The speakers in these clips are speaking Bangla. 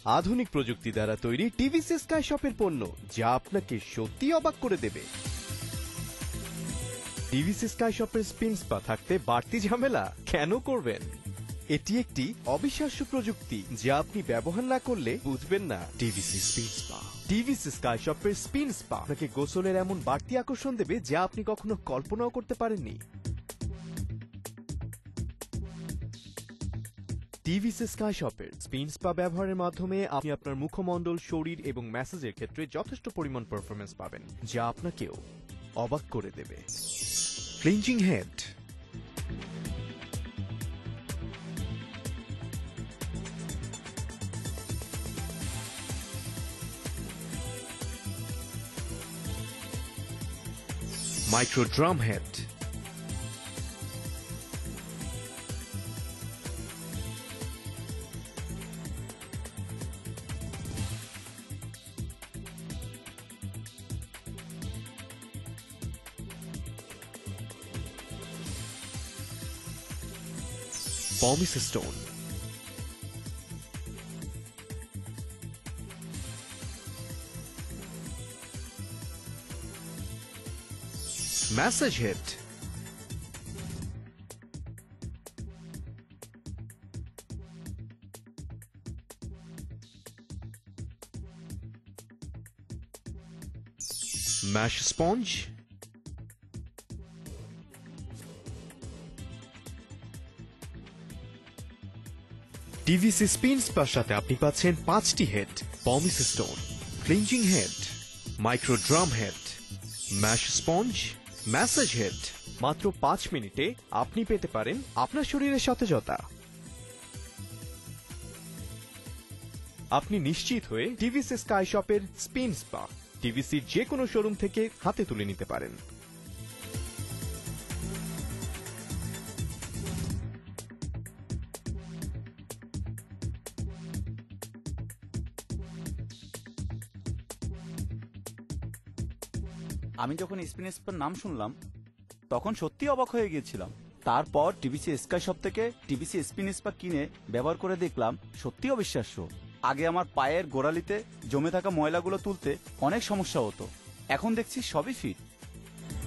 আধুনিক প্রযুক্তি দ্বারা তৈরি টিভিসি স্কাই শপের পণ্য, যা আপনাকে সত্যি অবাক করে দেবে। টিভিসি স্কাই শপের স্পিন স্পা থাকতে বাড়তি ঝামেলা কেন করবেন? এটি একটি অবিশ্বাস্য প্রযুক্তি যা আপনি ব্যবহার না করলে বুঝবেন না। TVC spin spa, TVC sky শপের স্পিন স্পা আপনাকে গোসলের এমন বাড়তি আকর্ষণ দেবে যা আপনি কখনো কল্পনাও করতে পারেননি। টিভিসি স্কাই শপের স্পিন স্পা ব্যবহারের মাধ্যমে আপনি আপনার মুখমণ্ডল, শরীর এবং ম্যাসাজের ক্ষেত্রে যথেষ্ট পরিমাণ পারফরম্যান্স পাবেন, যা আপনাকেও অবাক করে দেবে। Cleansing head, micro drum head, pumice stone, massage head, mash sponge, TVC spin spare সাথে আপনি পাচ্ছেন 5টি head: pumice stone, cleansing head, micro drum head, mash sponge, massage head. মাত্র 5 মিনিটে আপনি পেতে পারেন আপনার শরীরের সতেজতা। আপনি নিশ্চিত হয়ে টিভিসি স্কাই শপের স্পিন স্পা টিভিসির যে কোনো শোরুম থেকে হাতে তুলে নিতে পারেন। আমি যখন স্পিন স্পার নাম শুনলাম তখন সত্যি অবাক হয়ে গিয়েছিলাম। তারপর টিভিসি স্কাই শপ থেকে টিভিসি স্পিন স্পা কিনে ব্যবহার করে দেখলাম সত্যি অবিশ্বাস্য। আগে আমার পায়ের গোড়ালিতে জমে থাকা ময়লাগুলো তুলতে অনেক সমস্যা হতো, এখন দেখছি সবই ফিট।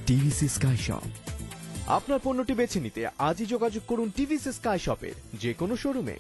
TVC sky shop. আপনার পণ্যটি বেছে নিতে আজই যোগাযোগ করুন টিভিসি স্কাই শপের যে কোনো শোরুমে।